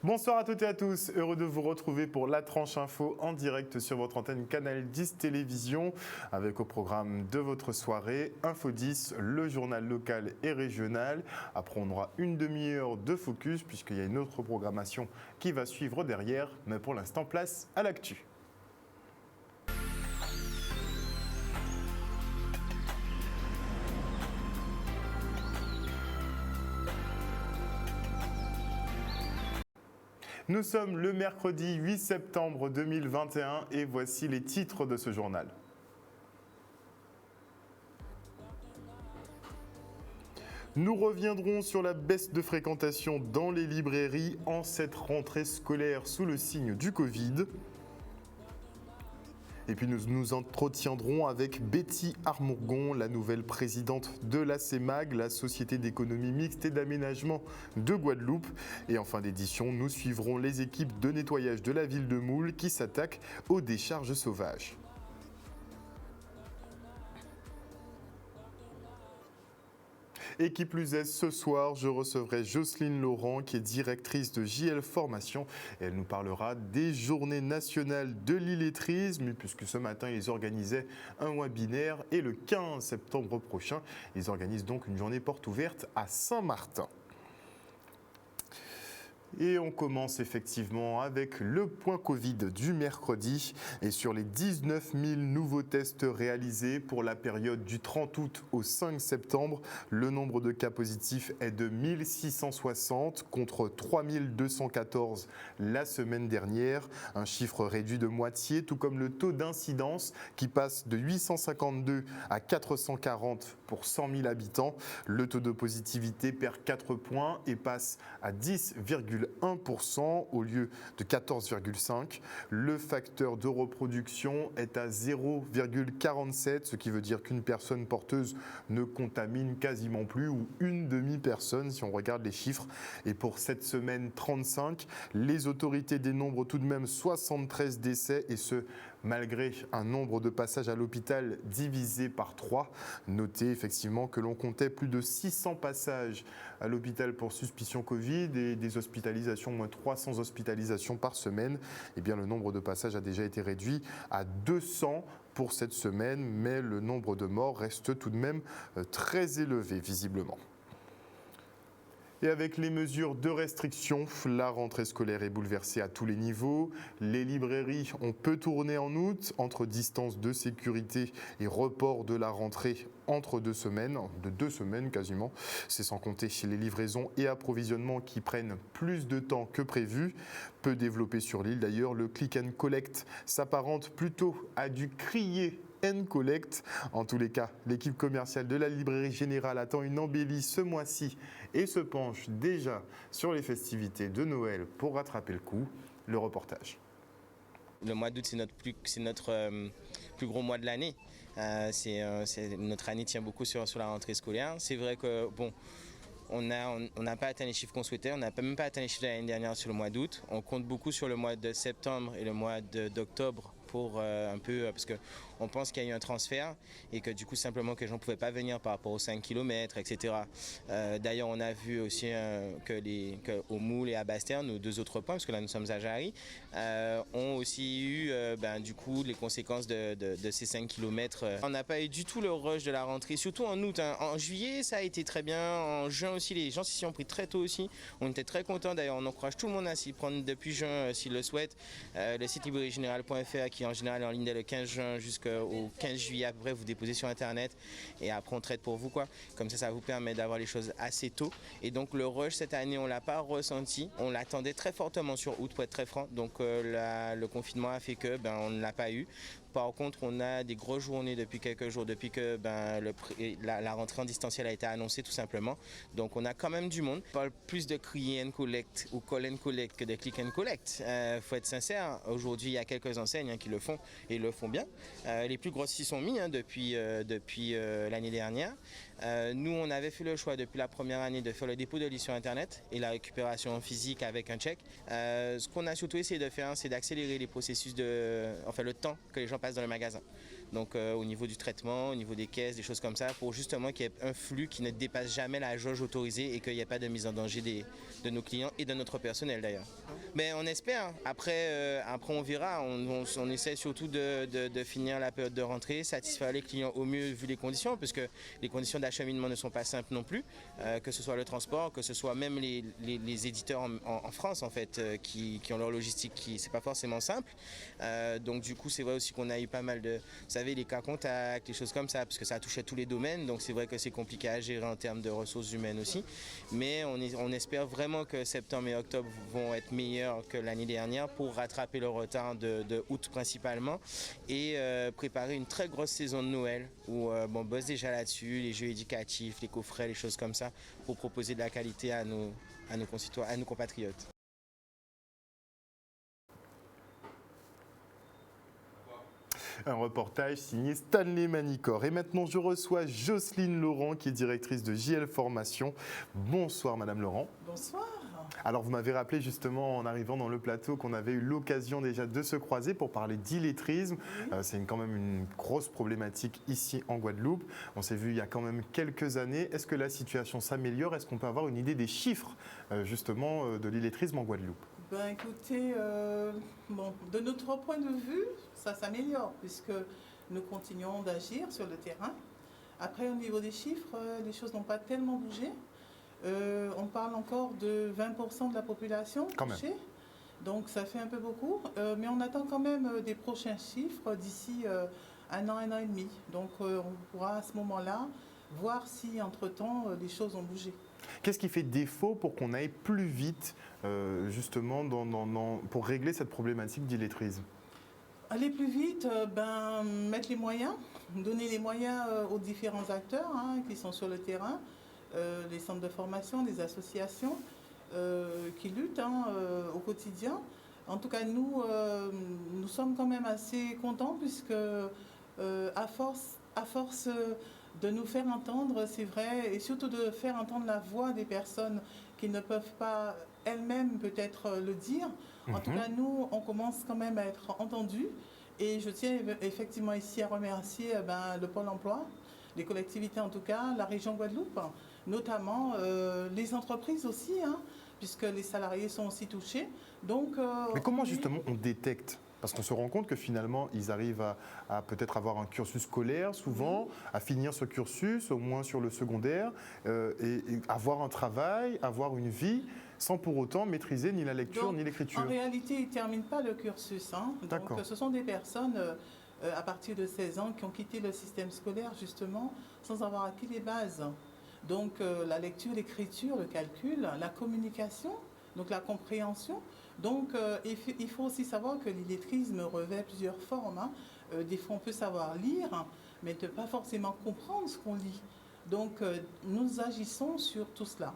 Bonsoir à toutes et à tous, heureux de vous retrouver pour La Tranche Info en direct sur votre antenne Canal 10 Télévision avec au programme de votre soirée Info 10, le journal local et régional. Après on aura une demi-heure de focus puisqu'il y a une autre programmation qui va suivre derrière, mais pour l'instant place à l'actu. Nous sommes le mercredi 8 septembre 2021 et voici les titres de ce journal. Nous reviendrons sur la baisse de fréquentation dans les librairies en cette rentrée scolaire sous le signe du Covid. Et puis nous nous entretiendrons avec Betty Armourgon, la nouvelle présidente de la CEMAG, la Société d'économie mixte et d'aménagement de Guadeloupe. Et en fin d'édition, nous suivrons les équipes de nettoyage de la ville de Moule qui s'attaquent aux décharges sauvages. Et qui plus est, ce soir, je recevrai Jocelyne Laurent, qui est directrice de JL Formation. Et elle nous parlera des journées nationales de l'illettrisme, puisque ce matin, ils organisaient un webinaire. Et le 15 septembre prochain, ils organisent donc une journée porte ouverte à Saint-Martin. Et on commence effectivement avec le point Covid du mercredi. Et sur les 19 000 nouveaux tests réalisés pour la période du 30 août au 5 septembre, le nombre de cas positifs est de 1660 contre 3214 la semaine dernière. Un chiffre réduit de moitié, tout comme le taux d'incidence qui passe de 852 à 440 pour 100 000 habitants. Le taux de positivité perd 4 points et passe à 10,1% au lieu de 14,5%. Le facteur de reproduction est à 0,47, ce qui veut dire qu'une personne porteuse ne contamine quasiment plus, ou une demi-personne si on regarde les chiffres. Et pour cette semaine 35, les autorités dénombrent tout de même 73 décès, et ce malgré un nombre de passages à l'hôpital divisé par 3. Notez effectivement que l'on comptait plus de 600 passages à l'hôpital pour suspicion Covid et des hospitalisations, moins 300 hospitalisations par semaine. Eh bien, le nombre de passages a déjà été réduit à 200 pour cette semaine, mais le nombre de morts reste tout de même très élevé visiblement. Et avec les mesures de restriction, la rentrée scolaire est bouleversée à tous les niveaux. Les librairies ont peu tourné en août, entre distance de sécurité et report de la rentrée entre 2 semaines, de 2 semaines quasiment. C'est sans compter les livraisons et approvisionnements qui prennent plus de temps que prévu. Peu développé sur l'île d'ailleurs, le click and collect s'apparente plutôt à du crier and collect. En tous les cas, l'équipe commerciale de la Librairie Générale attend une embellie ce mois-ci et se penche déjà sur les festivités de Noël pour rattraper le coup. Le reportage. Le mois d'août, c'est notre plus gros mois de l'année. Notre année tient beaucoup sur la rentrée scolaire. C'est vrai que on n'a pas atteint les chiffres qu'on souhaitait, on n'a même pas atteint les chiffres de l'année dernière sur le mois d'août. On compte beaucoup sur le mois de septembre et le mois d'octobre pour parce qu'on pense qu'il y a eu un transfert et que du coup simplement que les gens ne pouvaient pas venir par rapport aux 5 km, etc. D'ailleurs, on a vu aussi qu'au Moule et à Bastère, nos 2 autres points, parce que là nous sommes à Jarry, ont aussi eu du coup les conséquences de ces 5 km. On n'a pas eu du tout le rush de la rentrée, surtout en août. En juillet, ça a été très bien. En juin aussi, les gens s'y ont pris très tôt aussi. On était très contents. D'ailleurs, on encourage tout le monde à s'y prendre depuis juin s'il le souhaite. Le site librairiegénérale.fr qui en général est en ligne dès le 15 juin jusqu'au 15 juillet à peu près, vous déposez sur internet et après on traite pour vous quoi. Comme ça vous permet d'avoir les choses assez tôt. Et donc le rush cette année on l'a pas ressenti. On l'attendait très fortement sur août pour être très franc. Donc le confinement a fait que on ne l'a pas eu. Par contre, on a des grosses journées depuis quelques jours, depuis que la rentrée en distanciel a été annoncée tout simplement. Donc on a quand même du monde. On parle plus de crier and collect ou call and collect que de click and collect. Faut être sincère, aujourd'hui il y a quelques enseignes qui le font et le font bien. Les plus grosses s'y sont mis depuis l'année dernière. Nous, on avait fait le choix depuis la première année de faire le dépôt de livres sur internet et la récupération physique avec un check. Ce qu'on a surtout essayé de faire, c'est d'accélérer les processus le temps que les gens passent dans le magasin. donc au niveau du traitement, au niveau des caisses, des choses comme ça, pour justement qu'il y ait un flux qui ne dépasse jamais la jauge autorisée et qu'il n'y ait pas de mise en danger de nos clients et de notre personnel d'ailleurs. Mais on espère, après on verra, on essaie surtout de finir la période de rentrée, satisfaire les clients au mieux vu les conditions, puisque les conditions d'acheminement ne sont pas simples non plus, que ce soit le transport, que ce soit même les éditeurs en France en fait, qui ont leur logistique, c'est pas forcément simple. Donc du coup c'est vrai aussi qu'on a eu pas mal de, vous savez, les cas contacts, les choses comme ça, parce que ça a touché tous les domaines, donc c'est vrai que c'est compliqué à gérer en termes de ressources humaines aussi. Mais on espère vraiment que septembre et octobre vont être meilleurs que l'année dernière pour rattraper le retard de août principalement et préparer une très grosse saison de Noël où on bosse déjà là-dessus, les jeux éducatifs, les coffrets, les choses comme ça, pour proposer de la qualité à nos concitoyens, à nos compatriotes. Un reportage signé Stanley Manicor. Et maintenant, je reçois Jocelyne Laurent, qui est directrice de JL Formation. Bonsoir, Madame Laurent. Bonsoir. Alors, vous m'avez rappelé justement en arrivant dans le plateau qu'on avait eu l'occasion déjà de se croiser pour parler d'illettrisme. Oui. C'est quand même une grosse problématique ici en Guadeloupe. On s'est vu il y a quand même quelques années. Est-ce que la situation s'améliore? Est-ce qu'on peut avoir une idée des chiffres justement de l'illettrisme en Guadeloupe? Ben écoutez, de notre point de vue, ça s'améliore puisque nous continuons d'agir sur le terrain. Après, au niveau des chiffres, les choses n'ont pas tellement bougé. On parle encore de 20% de la population touchée, donc ça fait un peu beaucoup. Mais on attend quand même des prochains chiffres d'ici un an et demi. Donc on pourra à ce moment-là voir si entre-temps les choses ont bougé. Qu'est-ce qui fait défaut pour qu'on aille plus vite justement pour régler cette problématique d'illettrisme? Aller plus vite, mettre les moyens, donner les moyens aux différents acteurs qui sont sur le terrain, les centres de formation, les associations qui luttent au quotidien. En tout cas, nous sommes quand même assez contents puisque à force de nous faire entendre, c'est vrai, et surtout de faire entendre la voix des personnes qui ne peuvent pas elles-mêmes peut-être le dire. En tout cas, nous, on commence quand même à être entendus. Et je tiens effectivement ici à remercier le Pôle emploi, les collectivités en tout cas, la région Guadeloupe, notamment les entreprises aussi, puisque les salariés sont aussi touchés. Donc, mais comment justement on détecte? Parce qu'on se rend compte que finalement, ils arrivent à peut-être avoir un cursus scolaire, souvent, à finir ce cursus, au moins sur le secondaire, et avoir un travail, avoir une vie, sans pour autant maîtriser ni la lecture donc, ni l'écriture. En réalité, ils ne terminent pas le cursus. Donc, ce sont des personnes, à partir de 16 ans, qui ont quitté le système scolaire, justement, sans avoir acquis les bases. Donc, la lecture, l'écriture, le calcul, la communication, donc la compréhension. Donc, il faut aussi savoir que l'illettrisme revêt plusieurs formes. Des fois, on peut savoir lire, mais ne pas forcément comprendre ce qu'on lit. Donc, nous agissons sur tout cela.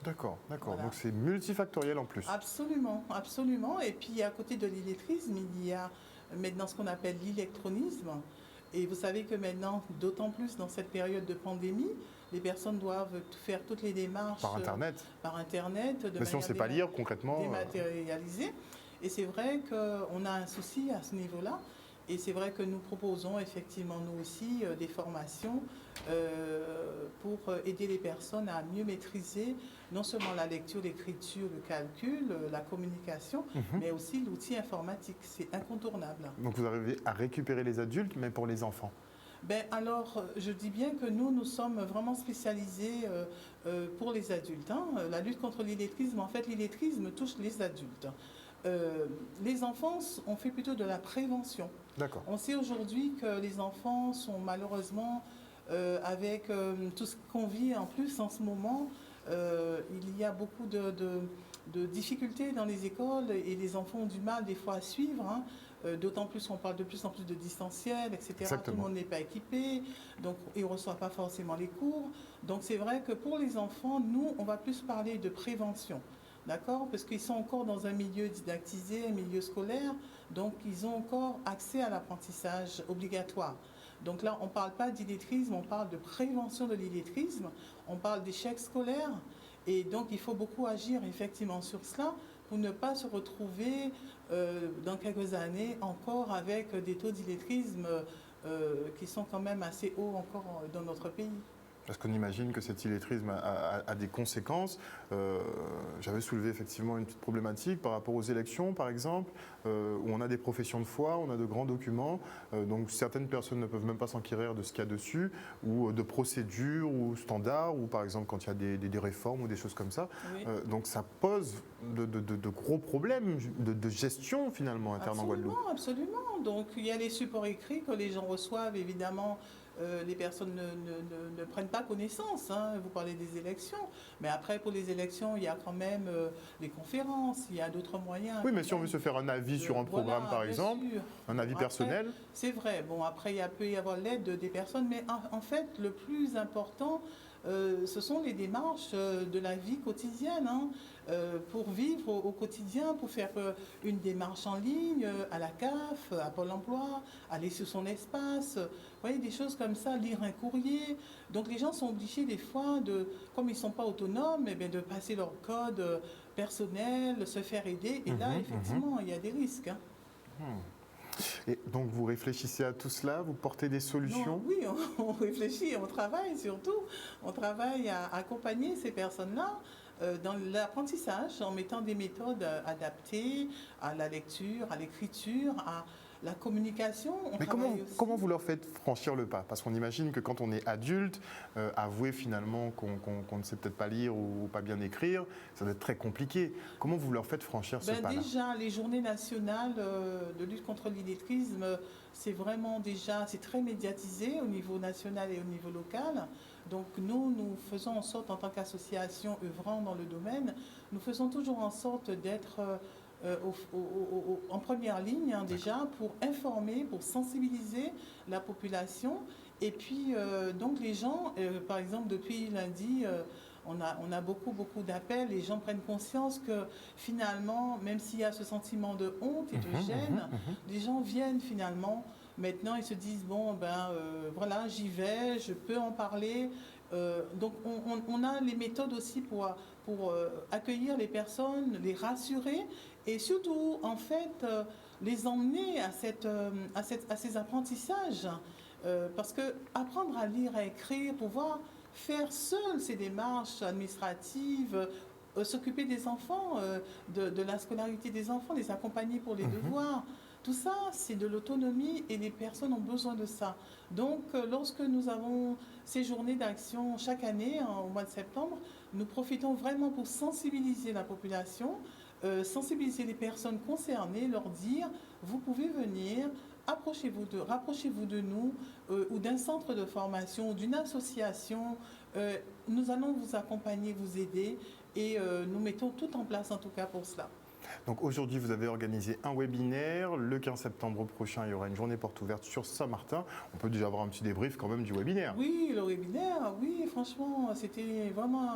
D'accord. Voilà. Donc, c'est multifactoriel en plus. Absolument, absolument. Et puis, à côté de l'illettrisme, il y a maintenant ce qu'on appelle l'électronisme. Et vous savez que maintenant, d'autant plus dans cette période de pandémie, les personnes doivent faire toutes les démarches par Internet. Mais si on ne sait pas lire concrètement. Dématérialisées. Et c'est vrai qu'on a un souci à ce niveau-là. Et c'est vrai que nous proposons effectivement, nous aussi, des formations pour aider les personnes à mieux maîtriser non seulement la lecture, l'écriture, le calcul, la communication, mais aussi l'outil informatique. C'est incontournable. Donc vous arrivez à récupérer les adultes, mais pour les enfants? Alors, je dis bien que nous sommes vraiment spécialisés pour les adultes. La lutte contre l'illettrisme, en fait, l'illettrisme touche les adultes. Les enfants, on fait plutôt de la prévention. D'accord. On sait aujourd'hui que les enfants sont malheureusement, avec tout ce qu'on vit en plus en ce moment, il y a beaucoup de difficultés dans les écoles et les enfants ont du mal des fois à suivre. D'autant plus qu'on parle de plus en plus de distanciel, etc. Exactement. Tout le monde n'est pas équipé, donc ils ne reçoivent pas forcément les cours. Donc c'est vrai que pour les enfants, nous, on va plus parler de prévention. D'accord? Parce qu'ils sont encore dans un milieu didactisé, un milieu scolaire, donc ils ont encore accès à l'apprentissage obligatoire. Donc là, on ne parle pas d'illettrisme, on parle de prévention de l'illettrisme, on parle d'échec scolaire, et donc il faut beaucoup agir effectivement sur cela pour ne pas se retrouver dans quelques années encore avec des taux d'illettrisme qui sont quand même assez hauts encore dans notre pays. Parce qu'on imagine que cet illettrisme a des conséquences. J'avais soulevé effectivement une petite problématique par rapport aux élections, par exemple, où on a des professions de foi, on a de grands documents, donc certaines personnes ne peuvent même pas s'enquérir de ce qu'il y a dessus, ou de procédures ou standards, ou par exemple quand il y a des réformes ou des choses comme ça. Oui. Donc ça pose de gros problèmes de gestion finalement interne en Guadeloupe. Absolument. Donc il y a les supports écrits que les gens reçoivent évidemment. Les personnes ne prennent pas connaissance. Hein. Vous parlez des élections, mais après pour les élections, il y a quand même les conférences, il y a d'autres moyens. Oui, mais si on veut se faire un avis sur un programme, par exemple, un avis personnel. C'est vrai. Bon, après, peut y avoir l'aide des personnes, mais en fait, le plus important, ce sont les démarches de la vie quotidienne. Hein. Pour vivre au quotidien, pour faire une démarche en ligne, à la CAF, à Pôle emploi, aller sur son espace, vous voyez, des choses comme ça, lire un courrier. Donc les gens sont obligés des fois, comme ils ne sont pas autonomes, eh bien, de passer leur code personnel, se faire aider. Et là, effectivement, il y a des risques. Hein. Et donc vous réfléchissez à tout cela, vous portez des solutions? Non, oui, on réfléchit, on travaille surtout. On travaille à accompagner ces personnes-là dans l'apprentissage en mettant des méthodes adaptées à la lecture, à l'écriture, à la communication. Mais comment vous leur faites franchir le pas? Parce qu'on imagine que quand on est adulte, avouer finalement qu'on ne sait peut-être pas lire ou pas bien écrire, ça doit être très compliqué. Comment vous leur faites franchir ce pas-là? Déjà, les journées nationales de lutte contre l'illettrisme, c'est très médiatisé au niveau national et au niveau local. Donc nous faisons en sorte, en tant qu'association œuvrant dans le domaine, nous faisons toujours en sorte d'être en première ligne déjà pour informer, pour sensibiliser la population. Et puis donc les gens, par exemple depuis lundi, on a beaucoup d'appels, les gens prennent conscience que finalement, même s'il y a ce sentiment de honte et de gêne, les gens viennent finalement. Maintenant, ils se disent, bon, voilà, j'y vais, je peux en parler. Donc, on a les méthodes aussi pour accueillir les personnes, les rassurer et surtout, en fait, les emmener à ces apprentissages. Parce que apprendre à lire, à écrire, pouvoir faire seul ces démarches administratives, s'occuper des enfants, de la scolarité des enfants, les accompagner pour les devoirs. Tout ça, c'est de l'autonomie et les personnes ont besoin de ça. Donc, lorsque nous avons ces journées d'action chaque année, au mois de septembre, nous profitons vraiment pour sensibiliser la population, sensibiliser les personnes concernées, leur dire, vous pouvez venir, rapprochez-vous de nous ou d'un centre de formation, d'une association. Nous allons vous accompagner, vous aider et nous mettons tout en place en tout cas pour cela. Donc aujourd'hui, vous avez organisé un webinaire. Le 15 septembre prochain, il y aura une journée porte ouverte sur Saint-Martin. On peut déjà avoir un petit débrief quand même du webinaire. Oui, le webinaire, oui, franchement, c'était vraiment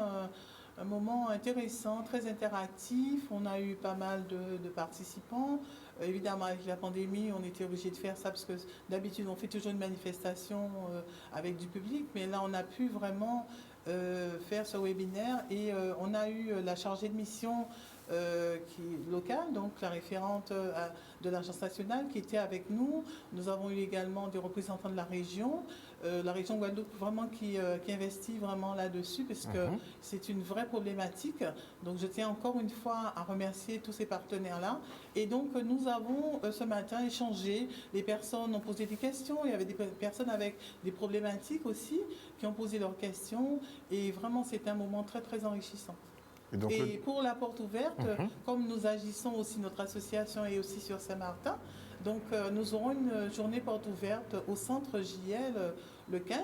un moment intéressant, très interactif. On a eu pas mal de participants. Évidemment, avec la pandémie, on était obligé de faire ça parce que d'habitude, on fait toujours une manifestation avec du public. Mais là, on a pu vraiment faire ce webinaire et on a eu la chargée de mission qui est locale, donc la référente de l'Agence nationale qui était avec nous. Nous avons eu également des représentants de la région Guadeloupe vraiment qui investit vraiment là-dessus parce que c'est une vraie problématique. Donc je tiens encore une fois à remercier tous ces partenaires-là. Et donc nous avons ce matin échangé, les personnes ont posé des questions, il y avait des personnes avec des problématiques aussi qui ont posé leurs questions et vraiment c'était un moment très très enrichissant. Et pour la porte ouverte, comme nous agissons aussi, notre association est aussi sur Saint-Martin, donc nous aurons une journée porte ouverte au centre JL le 15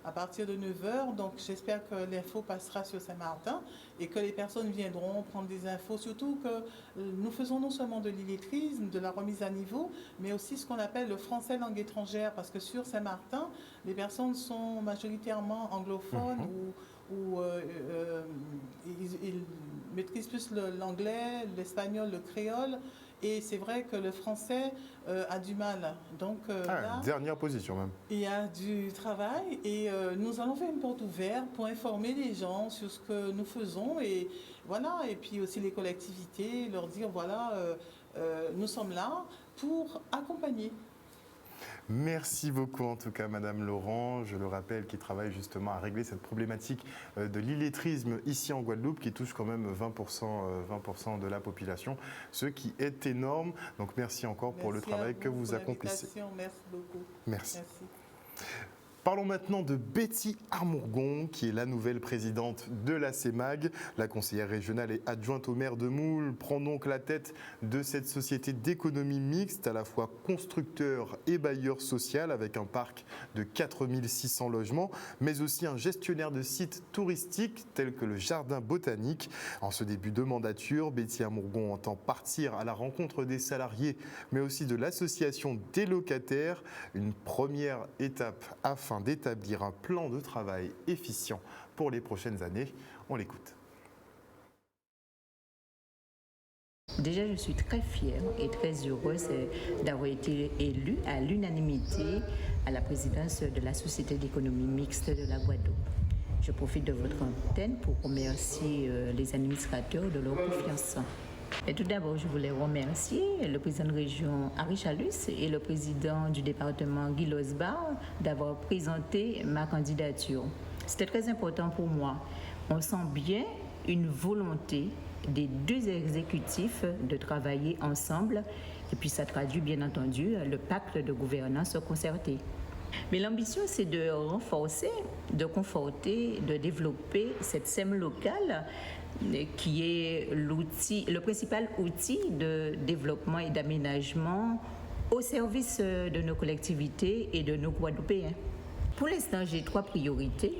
à partir de 9h. Donc j'espère que l'info passera sur Saint-Martin et que les personnes viendront prendre des infos. Surtout que nous faisons non seulement de l'illettrisme, de la remise à niveau, mais aussi ce qu'on appelle le français langue étrangère. Parce que sur Saint-Martin, les personnes sont majoritairement anglophones ou ils maîtrisent plus l'anglais, l'espagnol, le créole. Et c'est vrai que le français a du mal. Donc, là, dernière position même. Il y a du travail et nous allons faire une porte ouverte pour informer les gens sur ce que nous faisons. Et voilà, et puis aussi les collectivités, leur dire voilà, Nous sommes là pour accompagner. Merci beaucoup en tout cas Madame Laurent, je le rappelle, qui travaille justement à régler cette problématique de l'illettrisme ici en Guadeloupe qui touche quand même 20% de la population, ce qui est énorme. Donc merci encore pour le travail que vous accomplissez. Merci beaucoup. Merci. Parlons maintenant de Betty Armourgon, qui est la nouvelle présidente de la CEMAG. La conseillère régionale et adjointe au maire de Moule prend donc la tête de cette société d'économie mixte, à la fois constructeur et bailleur social, avec un parc de 4600 logements, mais aussi un gestionnaire de sites touristiques tels que le Jardin botanique. En ce début de mandature, Betty Armourgon entend partir à la rencontre des salariés, mais aussi de l'association des locataires. Une première étape afin d'établir un plan de travail efficient pour les prochaines années. On l'écoute. Déjà, je suis très fière et très heureuse d'avoir été élue à l'unanimité à la présidence de la Société d'économie mixte de la Guadeloupe. Je profite de votre antenne pour remercier les administrateurs de leur confiance. Et tout d'abord, je voulais remercier le président de région Harry Chalus et le président du département Guy Losbar d'avoir présenté ma candidature. C'était très important pour moi. On sent bien une volonté des deux exécutifs de travailler ensemble et puis ça traduit bien entendu le pacte de gouvernance concertée. Mais l'ambition, c'est de renforcer, de conforter, de développer cette SEM locale qui est le principal outil de développement et d'aménagement au service de nos collectivités et de nos Guadeloupéens. Pour l'instant, j'ai 3 priorités.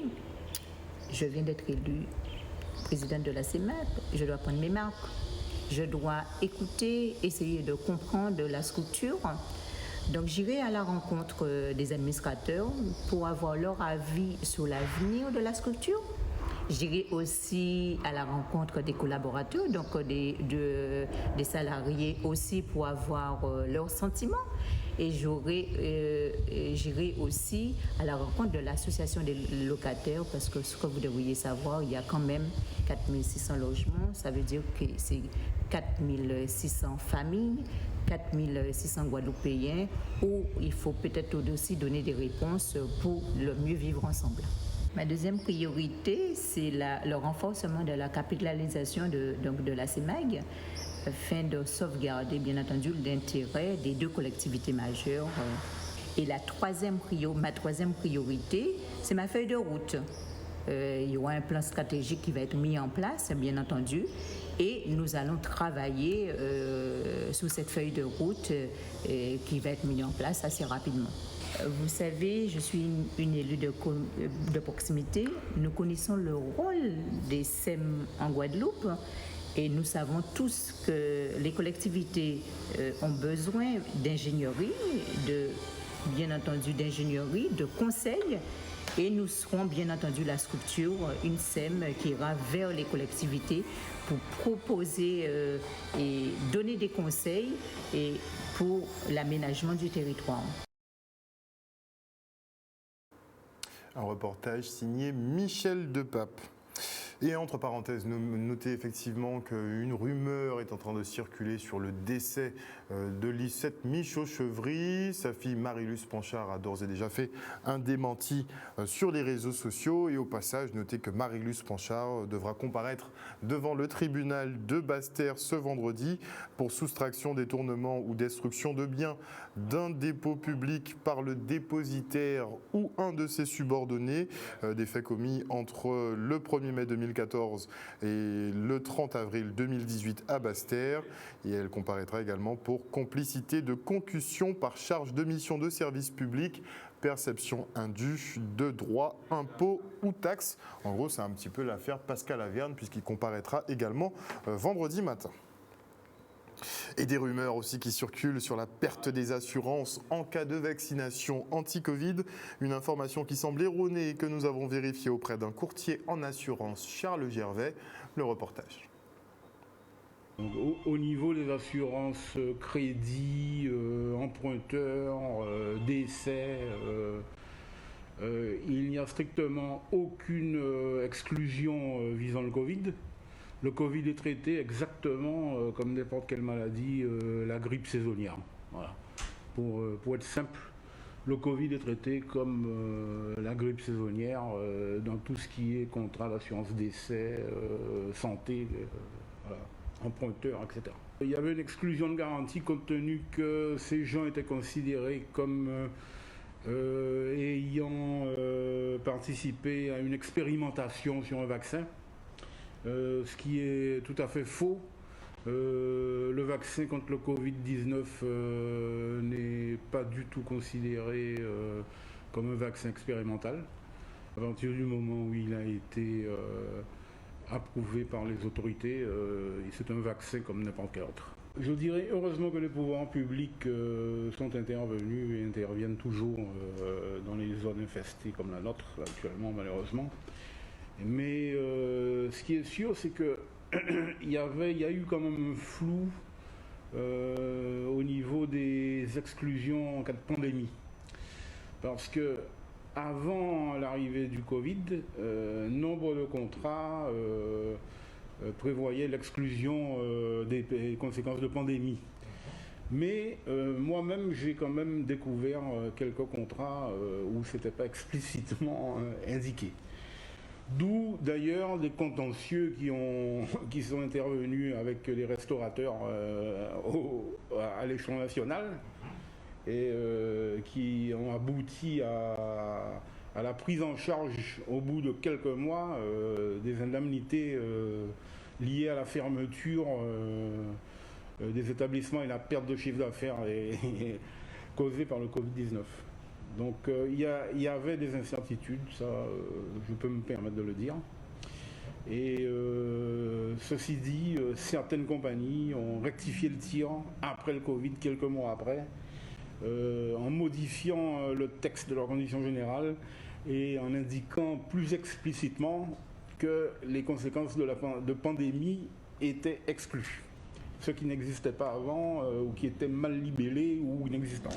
Je viens d'être élue présidente de la CEMAG, je dois prendre mes marques. Je dois écouter, essayer de comprendre la structure. Donc j'irai à la rencontre des administrateurs pour avoir leur avis sur l'avenir de la structure. J'irai aussi à la rencontre des collaborateurs, donc des salariés aussi pour avoir leurs sentiments. Et j'irai aussi à la rencontre de l'association des locataires parce que ce que vous devriez savoir, il y a quand même 4600 logements. Ça veut dire que c'est 4600 familles, 4600 Guadeloupéens où il faut peut-être aussi donner des réponses pour le mieux vivre ensemble. Ma deuxième priorité, c'est le renforcement de la capitalisation de la CEMAG afin de sauvegarder, bien entendu, l'intérêt des deux collectivités majeures. Et ma troisième priorité, c'est ma feuille de route. Il y aura un plan stratégique qui va être mis en place, bien entendu, et nous allons travailler sous cette feuille de route qui va être mise en place assez rapidement. Vous savez, je suis une élue de proximité. Nous connaissons le rôle des SEM en Guadeloupe et nous savons tous que les collectivités ont besoin d'ingénierie, bien entendu d'ingénierie, de conseils. Et nous serons bien entendu la structure, une SEM qui ira vers les collectivités pour proposer et donner des conseils et pour l'aménagement du territoire. Un reportage signé Michel Depape. Et entre parenthèses, notez effectivement qu'une rumeur est en train de circuler sur le décès de Lisette Michaud-Chevry. Sa fille Marie-Luce Panchard a d'ores et déjà fait un démenti sur les réseaux sociaux. Et au passage, notez que Marie-Luce Panchard devra comparaître devant le tribunal de Basse-Terre ce vendredi pour soustraction, détournement ou destruction de biens d'un dépôt public par le dépositaire ou un de ses subordonnés. Des faits commis entre le 1er mai 2014 et le 30 avril 2018 à Basse-Terre. Et elle comparaîtra également pour complicité de concussion par charge de mission de service public, perception indue de droits, impôts ou taxes. En gros, c'est un petit peu l'affaire Pascal Averne puisqu'il comparaîtra également vendredi matin. Et des rumeurs aussi qui circulent sur la perte des assurances en cas de vaccination anti-Covid. Une information qui semble erronée et que nous avons vérifiée auprès d'un courtier en assurance, Charles Gervais. Le reportage. Au niveau des assurances crédit, emprunteurs, décès, il n'y a strictement aucune exclusion visant le Covid. Le Covid est traité exactement comme n'importe quelle maladie, la grippe saisonnière. Voilà. Pour être simple, le Covid est traité comme la grippe saisonnière dans tout ce qui est contrat d'assurance décès, santé, voilà, emprunteur, etc. Il y avait une exclusion de garantie compte tenu que ces gens étaient considérés comme ayant participé à une expérimentation sur un vaccin, ce qui est tout à fait faux. Le vaccin contre le Covid-19 n'est pas du tout considéré comme un vaccin expérimental à partir du moment où il a été approuvé par les autorités. C'est un vaccin comme n'importe quel autre. Je dirais heureusement que les pouvoirs publics sont intervenus et interviennent toujours dans les zones infestées comme la nôtre actuellement malheureusement. Mais ce qui est sûr, c'est que il y a eu quand même un flou au niveau des exclusions en cas de pandémie. Parce que avant l'arrivée du Covid, nombre de contrats prévoyaient l'exclusion des conséquences de pandémie. Mais moi-même, j'ai quand même découvert quelques contrats où ce n'était pas explicitement indiqué. D'où d'ailleurs des contentieux qui sont intervenus avec les restaurateurs à l'échelon national et qui ont abouti à la prise en charge au bout de quelques mois des indemnités liées à la fermeture des établissements et la perte de chiffre d'affaires causée par le Covid-19. Donc il y avait des incertitudes, ça je peux me permettre de le dire. Et ceci dit, certaines compagnies ont rectifié le tir après le Covid, quelques mois après, en modifiant le texte de leurs conditions générales et en indiquant plus explicitement que les conséquences de pandémie étaient exclues. Ce qui n'existait pas avant ou qui était mal libellé ou inexistant.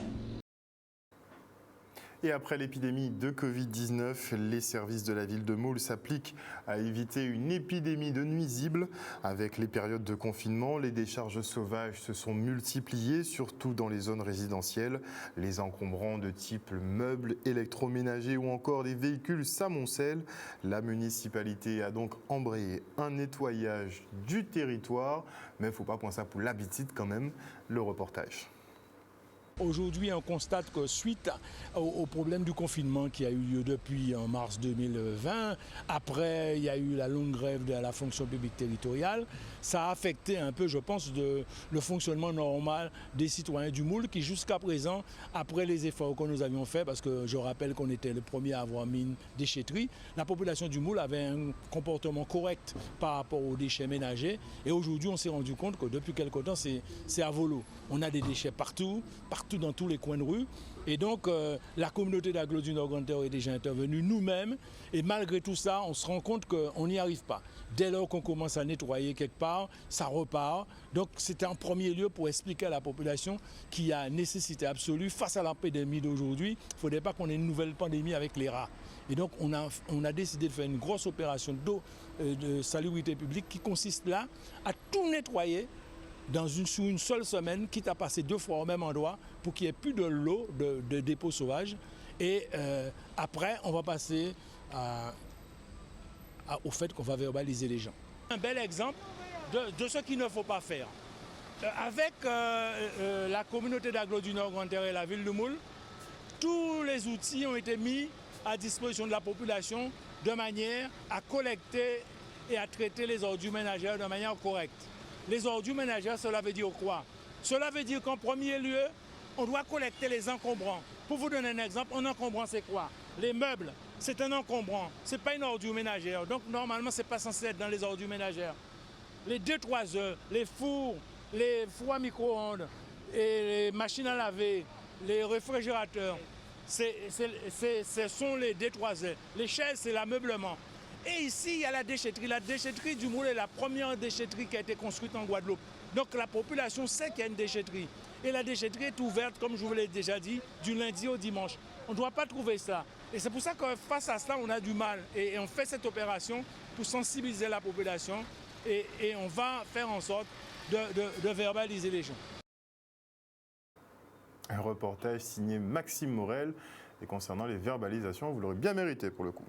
Et après l'épidémie de Covid-19, les services de la ville de Moule s'appliquent à éviter une épidémie de nuisibles. Avec les périodes de confinement, les décharges sauvages se sont multipliées, surtout dans les zones résidentielles. Les encombrants de type meubles, électroménagers ou encore des véhicules s'amoncellent. La municipalité a donc embrayé un nettoyage du territoire. Mais il ne faut pas penser ça pour l'habitude quand même. Le reportage. Aujourd'hui, on constate que suite au problème du confinement qui a eu lieu depuis en mars 2020, après il y a eu la longue grève de la fonction publique territoriale, ça a affecté un peu, je pense, le fonctionnement normal des citoyens du Moule qui jusqu'à présent, après les efforts que nous avions faits, parce que je rappelle qu'on était le premier à avoir mis une déchetterie, la population du Moule avait un comportement correct par rapport aux déchets ménagers et aujourd'hui on s'est rendu compte que depuis quelque temps c'est à volo. On a des déchets partout dans tous les coins de rue. Et donc, la communauté d'Aglo du Nord-Grande-Terre est déjà intervenue nous-mêmes. Et malgré tout ça, on se rend compte qu'on n'y arrive pas. Dès lors qu'on commence à nettoyer quelque part, ça repart. Donc, c'était en premier lieu pour expliquer à la population qu'il y a nécessité absolue, face à la pandémie d'aujourd'hui, il ne faudrait pas qu'on ait une nouvelle pandémie avec les rats. Et donc, on a décidé de faire une grosse opération d'eau, de salubrité publique qui consiste là à tout nettoyer sous une seule semaine, quitte à passer 2 fois au même endroit pour qu'il n'y ait plus de l'eau de dépôt sauvage. Et après, on va passer au fait qu'on va verbaliser les gens. Un bel exemple de ce qu'il ne faut pas faire. Avec la communauté d'Aglo du Nord-Grande-Terre et la ville de Moule, tous les outils ont été mis à disposition de la population de manière à collecter et à traiter les ordures ménagères de manière correcte. Les ordures ménagères, cela veut dire quoi? Cela veut dire qu'en premier lieu, on doit collecter les encombrants. Pour vous donner un exemple, un encombrant, c'est quoi? Les meubles, c'est un encombrant, ce n'est pas une ordure ménagère. Donc normalement, ce n'est pas censé être dans les ordures ménagères. Les 2-3 heures, les fours à micro-ondes, et les machines à laver, les réfrigérateurs, ce sont les 2-3 heures. Les chaises, c'est l'ameublement. Et ici, il y a la déchetterie. La déchetterie du Moule est la première déchetterie qui a été construite en Guadeloupe. Donc la population sait qu'il y a une déchetterie. Et la déchetterie est ouverte, comme je vous l'ai déjà dit, du lundi au dimanche. On ne doit pas trouver ça. Et c'est pour ça que face à cela, on a du mal. Et on fait cette opération pour sensibiliser la population et on va faire en sorte de verbaliser les gens. Un reportage signé Maxime Morel. Et concernant les verbalisations, vous l'aurez bien mérité pour le coup.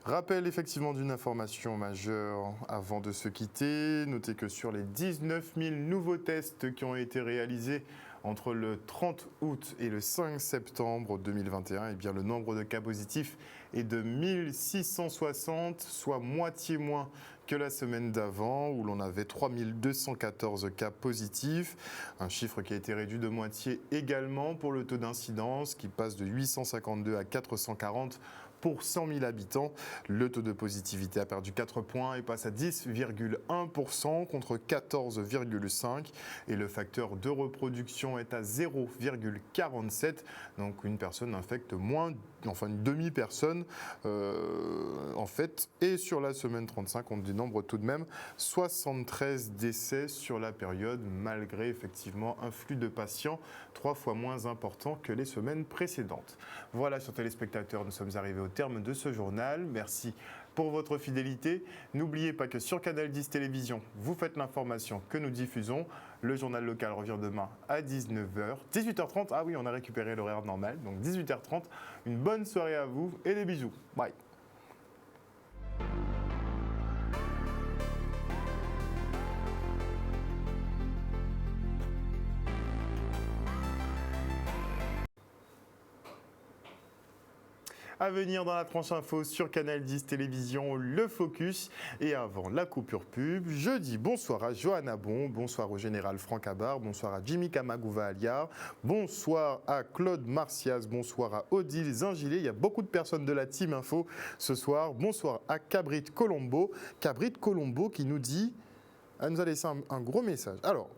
Rappel effectivement d'une information majeure avant de se quitter. Notez que sur les 19 000 nouveaux tests qui ont été réalisés entre le 30 août et le 5 septembre 2021, eh bien, le nombre de cas positifs est de 1660, soit moitié moins que la semaine d'avant où l'on avait 3214 cas positifs. Un chiffre qui a été réduit de moitié également pour le taux d'incidence qui passe de 852 à 440 pour 100 000 habitants. Le taux de positivité a perdu 4 points et passe à 10,1% contre 14,5%. Et le facteur de reproduction est à 0,47. Donc une personne infecte moins, enfin une demi-personne en fait. Et sur la semaine 35, on dénombre tout de même 73 décès sur la période, malgré effectivement un flux de patients 3 fois moins important que les semaines précédentes. Voilà, chers téléspectateurs, nous sommes arrivés au terme de ce journal. Merci pour votre fidélité. N'oubliez pas que sur Canal 10 Télévision, vous faites l'information que nous diffusons. Le journal local revient demain à 19h. 18h30, ah oui, on a récupéré l'horaire normal, donc 18h30. Une bonne soirée à vous et des bisous. Bye. À venir dans la tranche info sur Canal 10 Télévision, le Focus. Et avant la coupure pub, je dis bonsoir à Johanna Bon, bonsoir au général Franck Abar, bonsour à Jimmy Kamagouva-Aliar, bonsoir à Claude Martias, bonsoir à Odile Zingilé. Il y a beaucoup de personnes de la Team Info ce soir. Bonsoir à Cabrit Colombo. Cabrit Colombo qui nous dit, elle nous a laissé un gros message. Alors,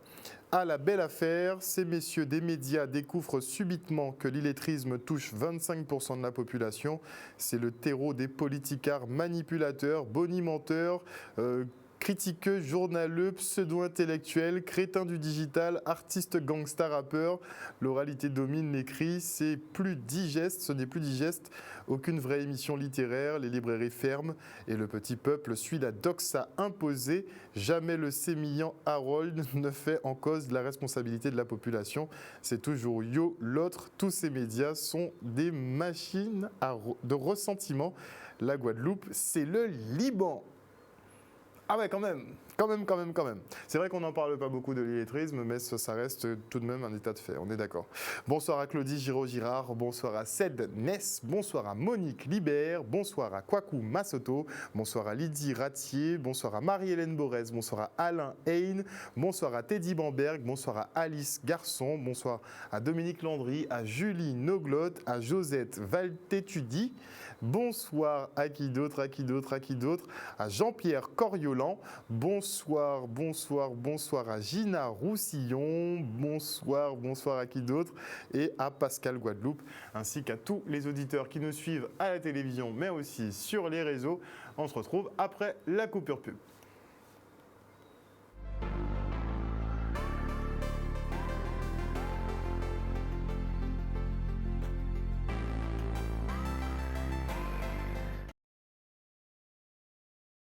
à la belle affaire, ces messieurs des médias découvrent subitement que l'illettrisme touche 25% de la population. C'est le terreau des politicards manipulateurs, bonimenteurs, critiqueux, journaleux, pseudo-intellectuels, crétins du digital, artistes gangsta rappeurs. L'oralité domine l'écrit, c'est plus digeste, ce n'est plus digeste. Aucune vraie émission littéraire, les librairies ferment et le petit peuple suit la doxa imposée. Jamais le sémillant Harold ne fait en cause la responsabilité de la population. C'est toujours yo, l'autre. Tous ces médias sont des machines de ressentiment. La Guadeloupe, c'est le Liban. Ah ouais, quand même. C'est vrai qu'on n'en parle pas beaucoup de l'illettrisme, mais ça reste tout de même un état de fait, on est d'accord. Bonsoir à Claudie Giraud-Girard, bonsoir à Ced Ness, bonsoir à Monique Libert, bonsoir à Kwaku Massoto, bonsoir à Lydie Ratier, bonsoir à Marie-Hélène Borès, bonsoir à Alain Hain, bonsoir à Teddy Bamberg, bonsoir à Alice Garçon, bonsoir à Dominique Landry, à Julie Noglotte, à Josette Valtétudi. Bonsoir à qui d'autre, à Jean-Pierre Coriolan, bonsoir à Gina Roussillon, bonsoir à qui d'autre, et à Pascal Guadeloupe, ainsi qu'à tous les auditeurs qui nous suivent à la télévision, mais aussi sur les réseaux. On se retrouve après la coupure pub.